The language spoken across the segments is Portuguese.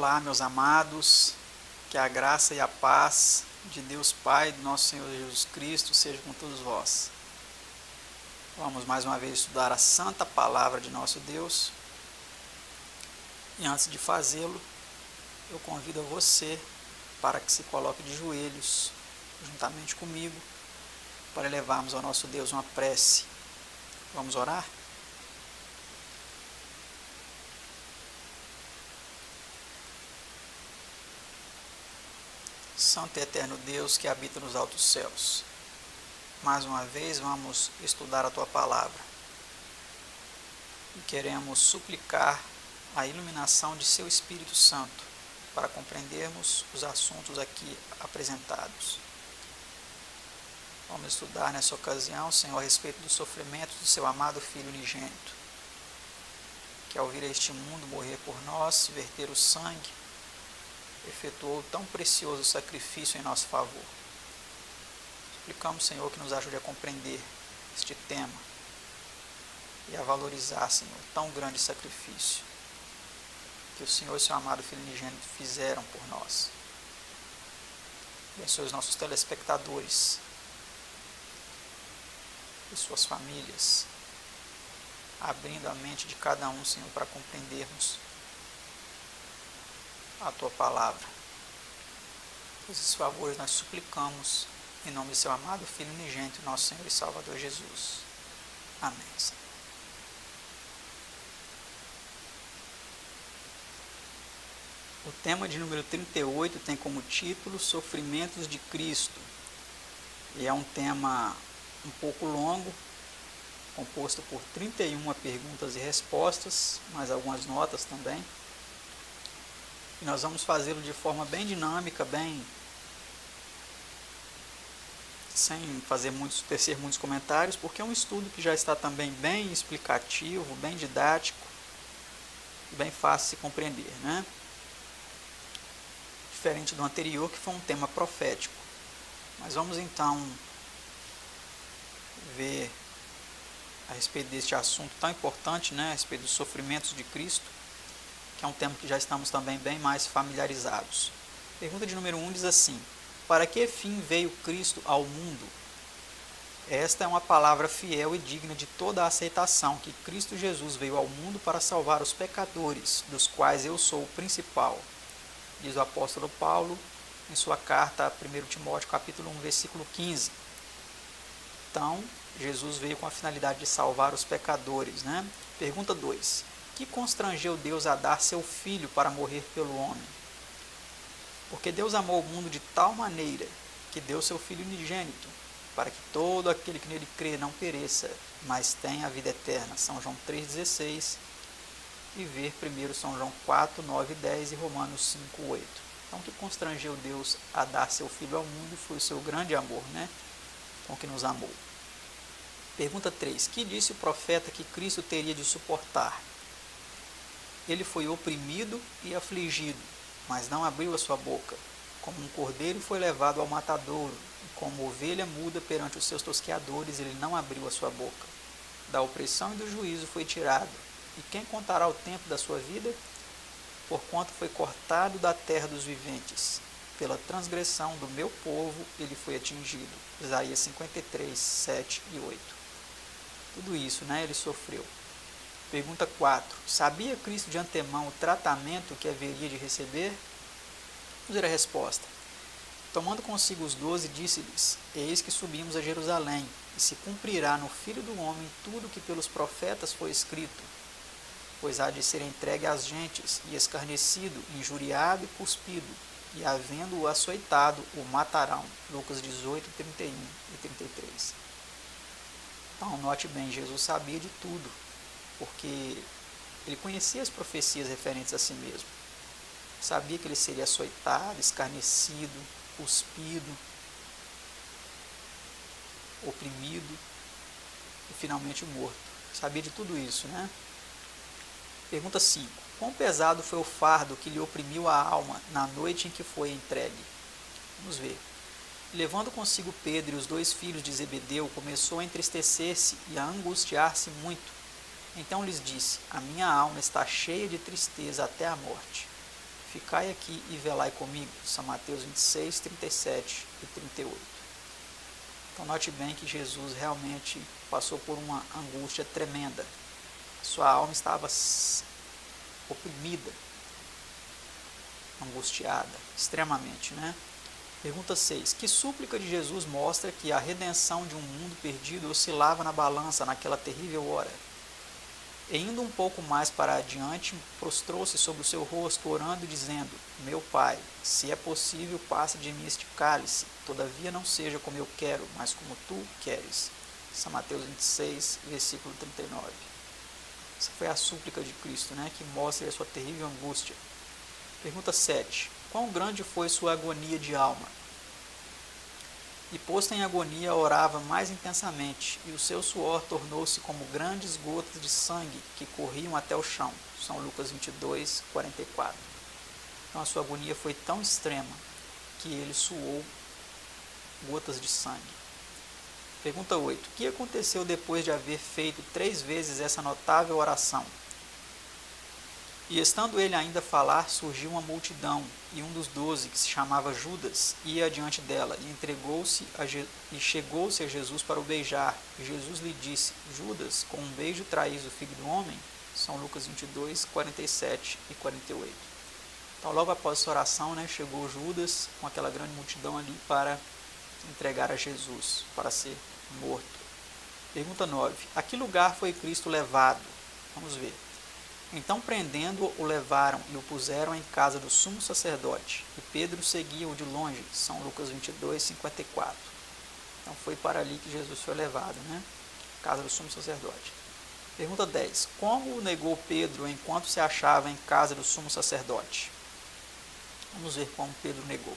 Olá, meus amados, que a graça e a paz de Deus Pai, do nosso Senhor Jesus Cristo, seja com todos vós. Vamos mais uma vez estudar a santa palavra de nosso Deus. E antes de fazê-lo, eu convido a você para que se coloque de joelhos, juntamente comigo, para levarmos ao nosso Deus uma prece. Vamos orar? Santo e eterno Deus que habita nos altos céus, mais uma vez vamos estudar a Tua Palavra e queremos suplicar a iluminação de Seu Espírito Santo para compreendermos os assuntos aqui apresentados. Vamos estudar nessa ocasião, Senhor, a respeito do sofrimento do Seu amado Filho unigênito, que ao vir a este mundo morrer por nós, verter o sangue, efetuou tão precioso sacrifício em nosso favor. Suplicamos, Senhor, que nos ajude a compreender este tema e a valorizar, Senhor, tão grande sacrifício que o Senhor e seu amado Filho unigênito fizeram por nós. Abençoe os nossos telespectadores e suas famílias, abrindo a mente de cada um, Senhor, para compreendermos a Tua Palavra. Esses favores nós suplicamos em nome de seu amado Filho unigênito, nosso Senhor e Salvador Jesus. Amém, Senhor. O tema de número 38 tem como título Sofrimentos de Cristo. E é um tema um pouco longo, composto por 31 perguntas e respostas, mais algumas notas também. E nós vamos fazê-lo de forma bem dinâmica, sem tecer muitos comentários, porque é um estudo que já está também bem explicativo, bem didático, bem fácil de se compreender, né? Diferente do anterior, que foi um tema profético. Mas vamos então ver a respeito deste assunto tão importante, né? A respeito dos sofrimentos de Cristo, que é um tema que já estamos também bem mais familiarizados. Pergunta de número 1 diz assim: para que fim veio Cristo ao mundo? Esta é uma palavra fiel e digna de toda a aceitação, que Cristo Jesus veio ao mundo para salvar os pecadores, dos quais eu sou o principal, diz o apóstolo Paulo em sua carta a 1 Timóteo capítulo 1, versículo 15. Então, Jesus veio com a finalidade de salvar os pecadores, né? Pergunta 2. Que constrangeu Deus a dar seu Filho para morrer pelo homem? Porque Deus amou o mundo de tal maneira que deu seu Filho unigênito, para que todo aquele que nele crê não pereça, mas tenha a vida eterna. São João 3,16 e ver primeiro São João 4, 9 e 10 e Romanos 5, 8. Então, o que constrangeu Deus a dar seu Filho ao mundo foi o seu grande amor, né? Com que nos amou. Pergunta 3. Que disse o profeta que Cristo teria de suportar? Ele foi oprimido e afligido, mas não abriu a sua boca. Como um cordeiro foi levado ao matadouro, e como ovelha muda perante os seus tosqueadores, ele não abriu a sua boca. Da opressão e do juízo foi tirado. E quem contará o tempo da sua vida? Porquanto foi cortado da terra dos viventes. Pela transgressão do meu povo ele foi atingido. Isaías 53, 7 e 8. Tudo isso, né? Ele sofreu. Pergunta 4. Sabia Cristo de antemão o tratamento que haveria de receber? Vamos ver a resposta. Tomando consigo os 12, disse-lhes: eis que subimos a Jerusalém, e se cumprirá no Filho do Homem tudo que pelos profetas foi escrito. Pois há de ser entregue às gentes, e escarnecido, injuriado e cuspido, e havendo-o açoitado, o matarão. Lucas 18, 31 e 33. Então, note bem, Jesus sabia de tudo, porque ele conhecia as profecias referentes a si mesmo. Sabia que ele seria açoitado, escarnecido, cuspido, oprimido e finalmente morto. Sabia de tudo isso, né? Pergunta 5. Quão pesado foi o fardo que lhe oprimiu a alma na noite em que foi entregue? Vamos ver. Levando consigo Pedro e os 2 filhos de Zebedeu, começou a entristecer-se e a angustiar-se muito. Então lhes disse: a minha alma está cheia de tristeza até a morte. ficai aqui e velai comigo. São Mateus 26, 37 e 38. Então note bem que Jesus realmente passou por uma angústia tremenda. Sua alma estava oprimida, angustiada, extremamente, né? Pergunta 6. Que súplica de Jesus mostra que a redenção de um mundo perdido oscilava na balança naquela terrível hora? E indo um pouco mais para adiante, prostrou-se sobre o seu rosto, orando e dizendo: Meu Pai, se é possível, passe de mim este cálice, todavia não seja como eu quero, mas como tu queres. São Mateus 26, versículo 39. Essa foi a súplica de Cristo, né, que mostra a sua terrível angústia. Pergunta 7. Quão grande foi sua agonia de alma? E posto em agonia, orava mais intensamente, e o seu suor tornou-se como grandes gotas de sangue que corriam até o chão. São Lucas 22, 44. Então a sua agonia foi tão extrema que ele suou gotas de sangue. Pergunta 8. O que aconteceu depois de haver feito 3 vezes essa notável oração? E estando ele ainda a falar, surgiu uma multidão, e um dos 12, que se chamava Judas, ia adiante dela, e chegou-se a Jesus para o beijar. E Jesus lhe disse: Judas, com um beijo traís o Filho do Homem? São Lucas 22, 47 e 48. Então, logo após essa oração, né, chegou Judas, com aquela grande multidão ali, para entregar a Jesus, para ser morto. Pergunta 9. A que lugar foi Cristo levado? Vamos ver. Então, prendendo-o, o levaram e o puseram em casa do sumo sacerdote. E Pedro seguia-o de longe. São Lucas 22, 54. Então, foi para ali que Jesus foi levado, né? Casa do sumo sacerdote. Pergunta 10. Como o negou Pedro enquanto se achava em casa do sumo sacerdote? Vamos ver como Pedro negou.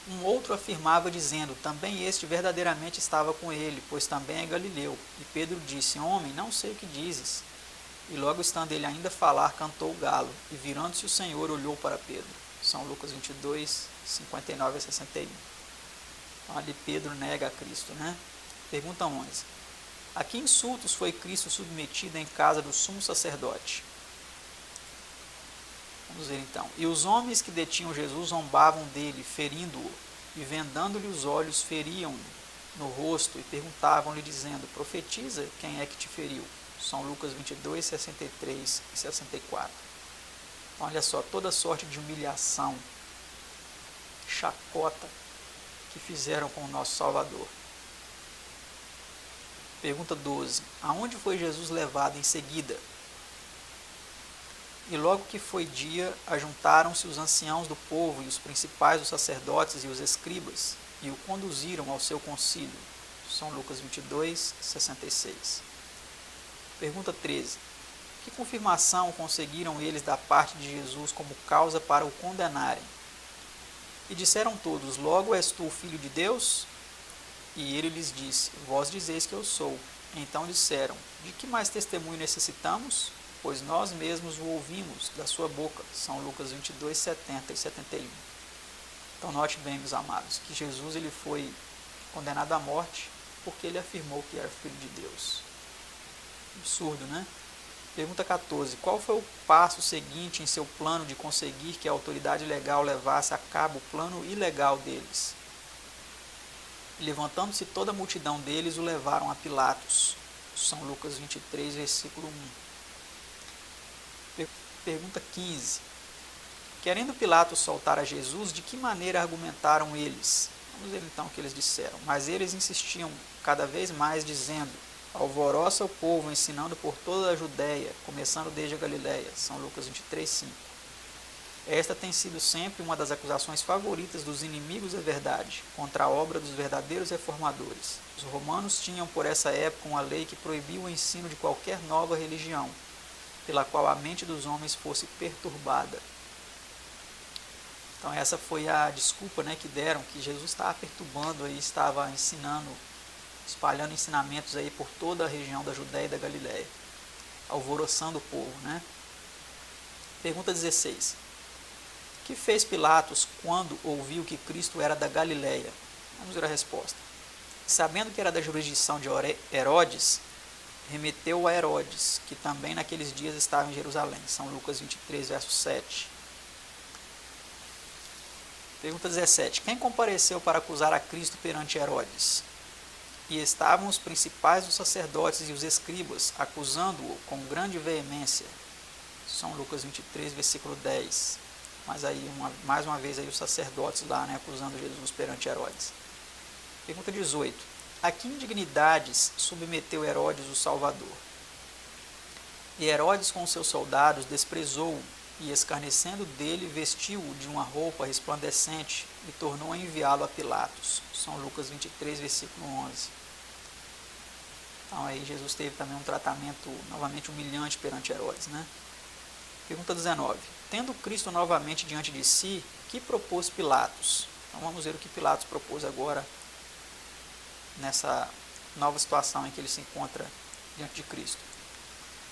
Um outro afirmava, dizendo: também este verdadeiramente estava com ele, pois também é galileu. E Pedro disse: Homem, não sei o que dizes. E logo estando ele ainda a falar, cantou o galo, e virando-se o Senhor, olhou para Pedro. São Lucas 22, 59 a 61. Então ali Pedro nega a Cristo, né? Pergunta 11. A que insultos foi Cristo submetido em casa do sumo sacerdote? Vamos ver então. E os homens que detinham Jesus zombavam dele, ferindo-o, e vendando-lhe os olhos, feriam-no no rosto, e perguntavam-lhe, dizendo: Profetiza, quem é que te feriu? São Lucas 22, 63 e 64. Olha só, toda sorte de humilhação, chacota que fizeram com o nosso Salvador. Pergunta 12. Aonde foi Jesus levado em seguida? E logo que foi dia, ajuntaram-se os anciãos do povo e os principais dos sacerdotes e os escribas, e o conduziram ao seu concílio. São Lucas 22, 66. Pergunta 13. Que confirmação conseguiram eles da parte de Jesus como causa para o condenarem? E disseram todos: Logo és tu o Filho de Deus? E ele lhes disse: Vós dizeis que eu sou. Então disseram: De que mais testemunho necessitamos? Pois nós mesmos o ouvimos da sua boca. São Lucas 22, 70 e 71. Então note bem, meus amados, que Jesus ele foi condenado à morte porque ele afirmou que era Filho de Deus. Absurdo, né? Pergunta 14. Qual foi o passo seguinte em seu plano de conseguir que a autoridade legal levasse a cabo o plano ilegal deles? Levantando-se toda a multidão deles, o levaram a Pilatos. São Lucas 23, versículo 1. Pergunta 15. Querendo Pilatos soltar a Jesus, de que maneira argumentaram eles? Vamos ver então o que eles disseram. Mas eles insistiam cada vez mais, dizendo: Alvoroça o povo, ensinando por toda a Judéia, começando desde a Galiléia. São Lucas 23, 5. Esta tem sido sempre uma das acusações favoritas dos inimigos da verdade, contra a obra dos verdadeiros reformadores. Os romanos tinham por essa época uma lei que proibia o ensino de qualquer nova religião, pela qual a mente dos homens fosse perturbada. Então essa foi a desculpa, né, que deram, que Jesus estava perturbando, aí, estava ensinando, espalhando ensinamentos aí por toda a região da Judéia e da Galiléia, alvoroçando o povo, né? Pergunta 16. Que fez Pilatos quando ouviu que Cristo era da Galiléia? Vamos ver a resposta. Sabendo que era da jurisdição de Herodes, remeteu a Herodes, que também naqueles dias estava em Jerusalém. São Lucas 23, verso 7. Pergunta 17. Quem compareceu para acusar a Cristo perante Herodes? E estavam os principais dos sacerdotes e os escribas, acusando-o com grande veemência. São Lucas 23, versículo 10. Mas aí, mais uma vez, aí os sacerdotes lá, né, acusando Jesus perante Herodes. Pergunta 18. A que indignidades submeteu Herodes o Salvador? E Herodes com seus soldados desprezou-o, e escarnecendo dele, vestiu-o de uma roupa resplandecente e tornou a enviá-lo a Pilatos. São Lucas 23, versículo 11. Então aí Jesus teve também um tratamento novamente humilhante perante Herodes, né? Pergunta 19. Tendo Cristo novamente diante de si, que propôs Pilatos? Então vamos ver o que Pilatos propôs agora, nessa nova situação em que ele se encontra diante de Cristo.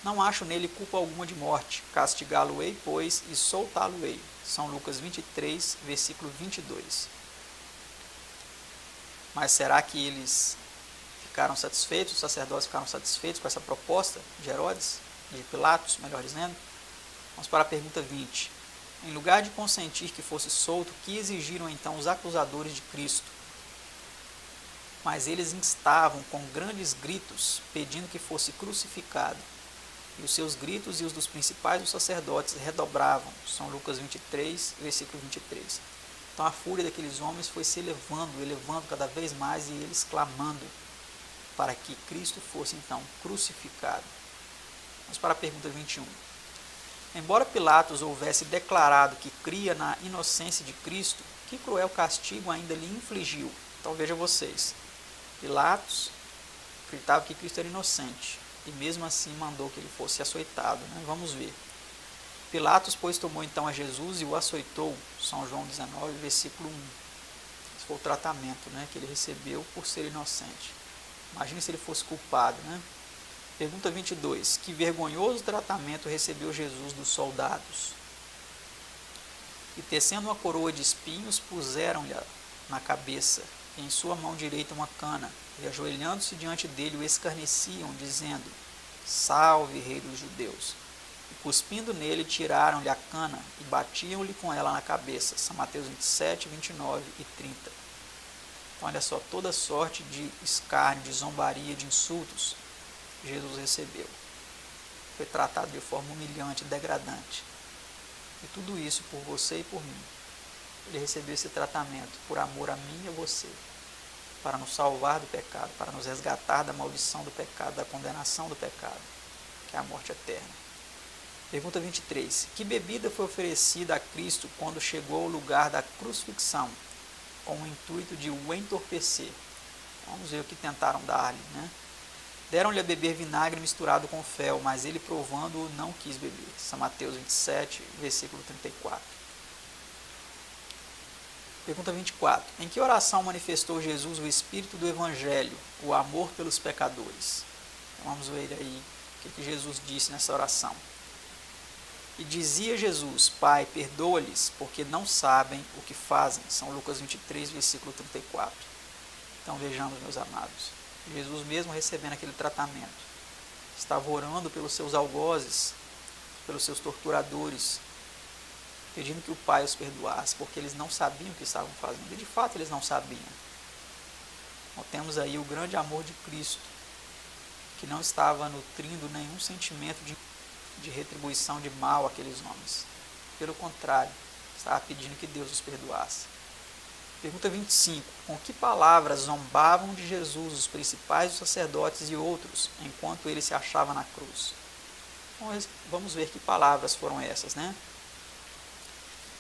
Não acho nele culpa alguma de morte, castigá-lo-ei, pois, e soltá-lo-ei. São Lucas 23, versículo 22. Mas será que eles ficaram satisfeitos, os sacerdotes ficaram satisfeitos com essa proposta de Herodes, de Pilatos, melhor dizendo? Vamos para a pergunta 20. Em lugar de consentir que fosse solto, que exigiram então os acusadores de Cristo? Mas eles instavam com grandes gritos, pedindo que fosse crucificado. E os seus gritos e os dos principais dos sacerdotes redobravam. São Lucas 23, versículo 23. Então a fúria daqueles homens foi se elevando cada vez mais, e eles clamando para que Cristo fosse então crucificado. Vamos para a pergunta 21. Embora Pilatos houvesse declarado que cria na inocência de Cristo, que cruel castigo ainda lhe infligiu? Então veja vocês, Pilatos acreditava que Cristo era inocente, e mesmo assim mandou que ele fosse açoitado, né? Vamos ver. Pilatos, pois, tomou então a Jesus e o açoitou. São João 19, versículo 1. Esse foi o tratamento, né, que ele recebeu por ser inocente. Imagine se ele fosse culpado, né? Pergunta 22. Que vergonhoso tratamento recebeu Jesus dos soldados? E tecendo uma coroa de espinhos, puseram-lhe na cabeça, e em sua mão direita uma cana, e ajoelhando-se diante dele o escarneciam, dizendo: Salve, Rei dos Judeus! E cuspindo nele, tiraram-lhe a cana e batiam-lhe com ela na cabeça. São Mateus 27, 29 e 30. Então, olha só, toda sorte de escárnio, de zombaria, de insultos, Jesus recebeu. Foi tratado de forma humilhante, degradante. E tudo isso por você e por mim. Ele recebeu esse tratamento por amor a mim e a você, para nos salvar do pecado, para nos resgatar da maldição do pecado, da condenação do pecado, que é a morte eterna. Pergunta 23. Que bebida foi oferecida a Cristo quando chegou ao lugar da crucifixão, com o intuito de o entorpecer? Vamos ver o que tentaram dar-lhe, né? Deram-lhe a beber vinagre misturado com fel, mas ele, provando-o, não quis beber. São Mateus 27, versículo 34. Pergunta 24. Em que oração manifestou Jesus o espírito do Evangelho, o amor pelos pecadores? Então, vamos ver aí o que Jesus disse nessa oração. E dizia Jesus: Pai, perdoa-lhes, porque não sabem o que fazem. São Lucas 23, versículo 34. Então vejamos, meus amados, Jesus mesmo recebendo aquele tratamento, estava orando pelos seus algozes, pelos seus torturadores, pedindo que o Pai os perdoasse, porque eles não sabiam o que estavam fazendo, e de fato eles não sabiam. Então, temos aí o grande amor de Cristo, que não estava nutrindo nenhum sentimento de retribuição de mal àqueles homens. Pelo contrário, estava pedindo que Deus os perdoasse. Pergunta 25. Com que palavras zombavam de Jesus os principais sacerdotes e outros, enquanto ele se achava na cruz? Então, vamos ver que palavras foram essas, né?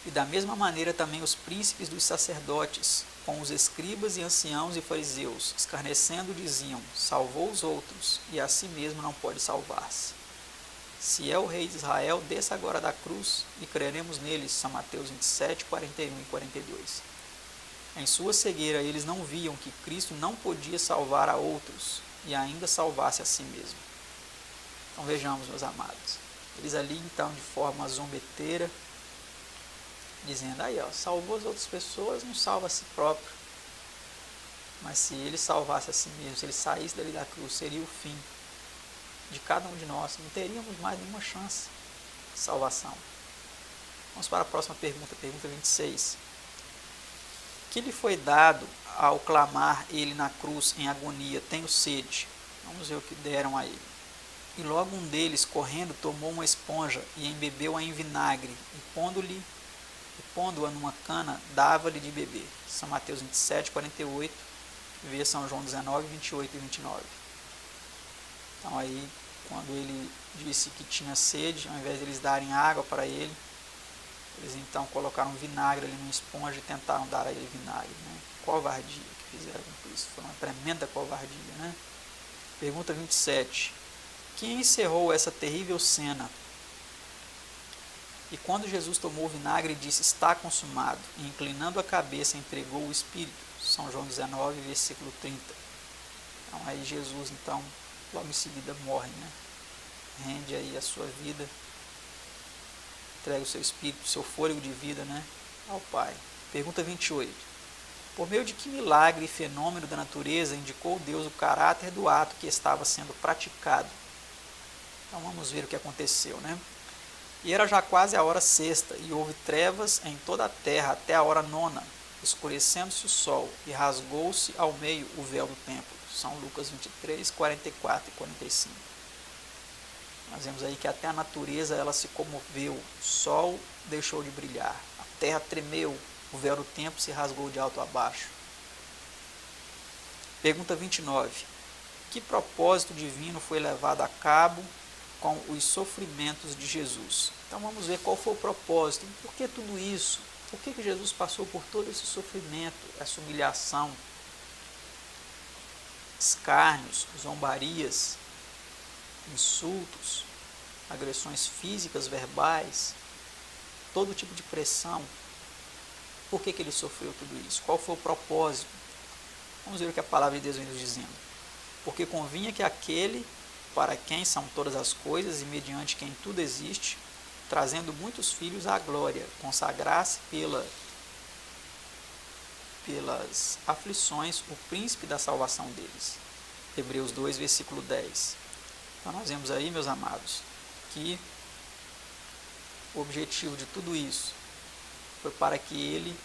E da mesma maneira também os príncipes dos sacerdotes, com os escribas e anciãos e fariseus, escarnecendo, diziam: salvou os outros, e a si mesmo não pode salvar-se. Se é o rei de Israel, desça agora da cruz, e creremos nele. São Mateus 27, 41 e 42. Em sua cegueira eles não viam que Cristo não podia salvar a outros, e ainda salvasse a si mesmo. Então vejamos, meus amados, eles ali então de forma zombeteira, dizendo: aí ó, salvou as outras pessoas, não salva a si próprio. Mas se ele salvasse a si mesmo, se ele saísse dali da cruz, seria o fim de cada um de nós, não teríamos mais nenhuma chance de salvação. Vamos para a próxima pergunta, pergunta 26. Que lhe foi dado ao clamar ele na cruz em agonia: tenho sede. Vamos ver o que deram a ele. E logo um deles, correndo, tomou uma esponja e embebeu-a em vinagre, e pondo-a numa cana, dava-lhe de beber. São Mateus 27, 48, vê São João 19, 28 e 29. Então aí, quando ele disse que tinha sede, ao invés de eles darem água para ele, eles então colocaram vinagre ali numa esponja e tentaram dar a ele vinagre. Né? Covardia que fizeram com isso, foi uma tremenda covardia. Né? Pergunta 27. Quem encerrou essa terrível cena? E quando Jesus tomou o vinagre, disse: está consumado, e inclinando a cabeça, entregou o Espírito. São João 19, versículo 30. Então aí Jesus, então, logo em seguida morre, né? Rende aí a sua vida, entrega o seu Espírito, o seu fôlego de vida, né, ao Pai. Pergunta 28. Por meio de que milagre e fenômeno da natureza indicou Deus o caráter do ato que estava sendo praticado? Então vamos ver o que aconteceu, né? E era já quase a hora sexta, e houve trevas em toda a terra até a hora nona, escurecendo-se o sol, e rasgou-se ao meio o véu do templo. São Lucas 23, 44 e 45. Nós vemos aí que até a natureza ela se comoveu, o sol deixou de brilhar, a terra tremeu, o véu do templo se rasgou de alto a baixo. Pergunta 29. Que propósito divino foi levado a cabo com os sofrimentos de Jesus? Então vamos ver qual foi o propósito, por que tudo isso? Por que Jesus passou por todo esse sofrimento, essa humilhação, escárnios, zombarias, insultos, agressões físicas, verbais, todo tipo de pressão? Por que ele sofreu tudo isso? Qual foi o propósito? Vamos ver o que a palavra de Deus vem nos dizendo. Porque convinha que aquele para quem são todas as coisas e mediante quem tudo existe, trazendo muitos filhos à glória, consagrasse pelas aflições o príncipe da salvação deles. Hebreus 2, versículo 10. Então nós vemos aí, meus amados, que o objetivo de tudo isso foi para que ele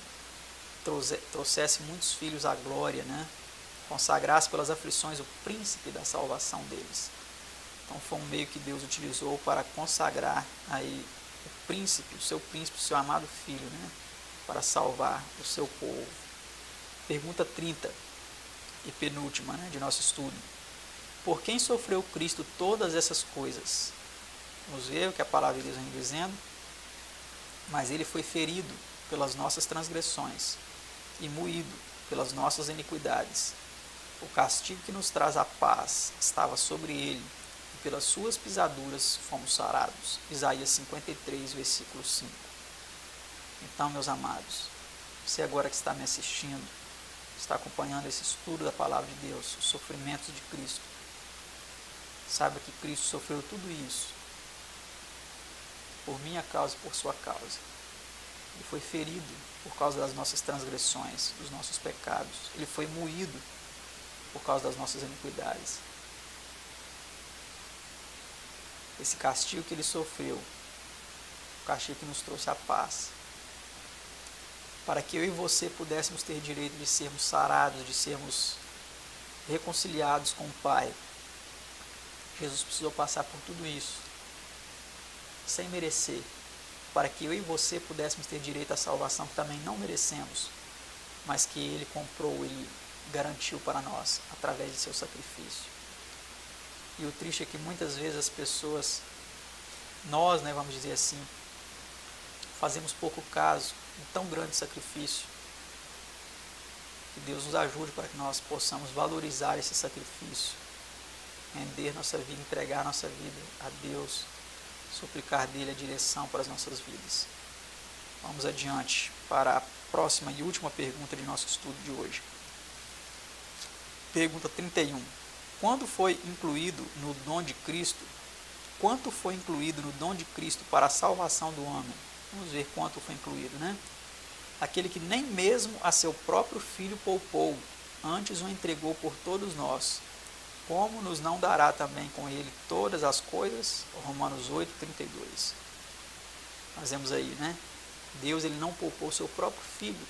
trouxesse muitos filhos à glória, né? Consagrasse pelas aflições o príncipe da salvação deles. Então foi um meio que Deus utilizou para consagrar aí o seu amado filho, né? Para salvar o seu povo. Pergunta 30 e penúltima, né, de nosso estudo. Por quem sofreu Cristo todas essas coisas? Vamos ver o que a palavra de Deus vem dizendo. Mas ele foi ferido pelas nossas transgressões e moído pelas nossas iniquidades. O castigo que nos traz a paz estava sobre ele, e pelas suas pisaduras fomos sarados. Isaías 53, versículo 5. Então, meus amados, você agora que está me assistindo, está acompanhando esse estudo da palavra de Deus, os sofrimentos de Cristo, saiba que Cristo sofreu tudo isso por minha causa e por sua causa. Ele foi ferido por causa das nossas transgressões, dos nossos pecados. Ele foi moído por causa das nossas iniquidades. Esse castigo que ele sofreu, o castigo que nos trouxe a paz, para que eu e você pudéssemos ter direito de sermos sarados, de sermos reconciliados com o Pai. Jesus precisou passar por tudo isso, sem merecer, para que eu e você pudéssemos ter direito à salvação que também não merecemos, mas que ele comprou, ele garantiu para nós, através de seu sacrifício. E o triste é que muitas vezes as pessoas, nós, né, vamos dizer assim, fazemos pouco caso de tão grande sacrifício. Que Deus nos ajude para que nós possamos valorizar esse sacrifício, render nossa vida, entregar nossa vida a Deus, suplicar dele a direção para as nossas vidas. Vamos adiante para a próxima e última pergunta de nosso estudo de hoje. Pergunta 31. Quando foi incluído no dom de Cristo? Quanto foi incluído no dom de Cristo para a salvação do homem? Vamos ver quanto foi incluído, né? Aquele que nem mesmo a seu próprio filho poupou, antes o entregou por todos nós. Como nos não dará também com ele todas as coisas? Romanos 8, 32. Nós vemos aí, né? Deus ele não poupou seu próprio filho.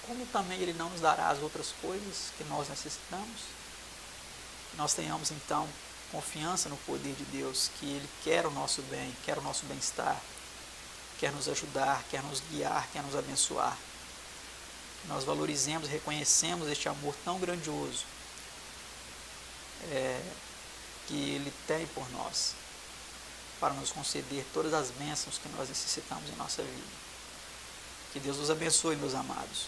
como também Ele não nos dará as outras coisas que nós necessitamos? Que nós tenhamos então confiança no poder de Deus, que Ele quer o nosso bem, quer o nosso bem-estar, quer nos ajudar, quer nos guiar, quer nos abençoar. Que nós valorizemos, reconhecemos este amor tão grandioso que Ele tem por nós, para nos conceder todas as bênçãos que nós necessitamos em nossa vida. Que Deus os abençoe, meus amados.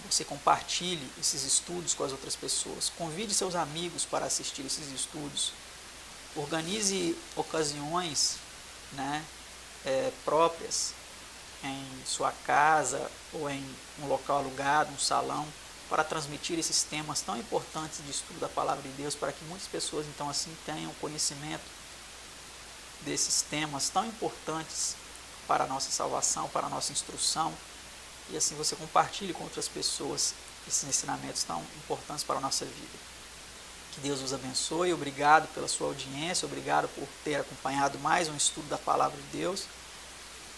Você compartilhe esses estudos com as outras pessoas. Convide seus amigos para assistir esses estudos. Organize ocasiões, né, próprias em sua casa ou em um local alugado, um salão, para transmitir esses temas tão importantes de estudo da Palavra de Deus, para que muitas pessoas então assim tenham conhecimento desses temas tão importantes para a nossa salvação, para a nossa instrução, e assim você compartilhe com outras pessoas esses ensinamentos tão importantes para a nossa vida. Que Deus os abençoe, obrigado pela sua audiência, obrigado por ter acompanhado mais um estudo da Palavra de Deus.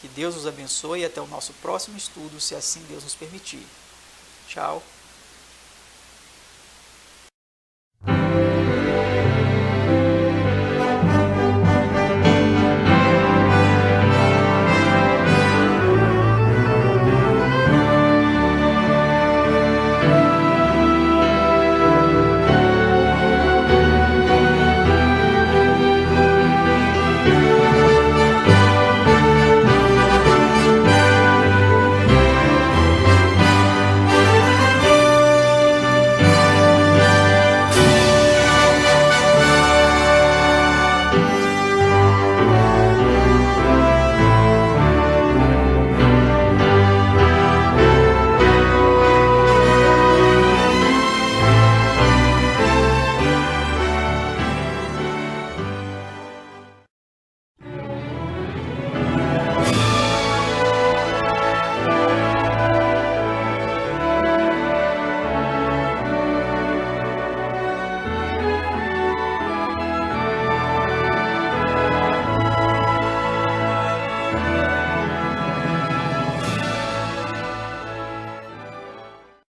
Que Deus os abençoe e até o nosso próximo estudo, se assim Deus nos permitir. Tchau.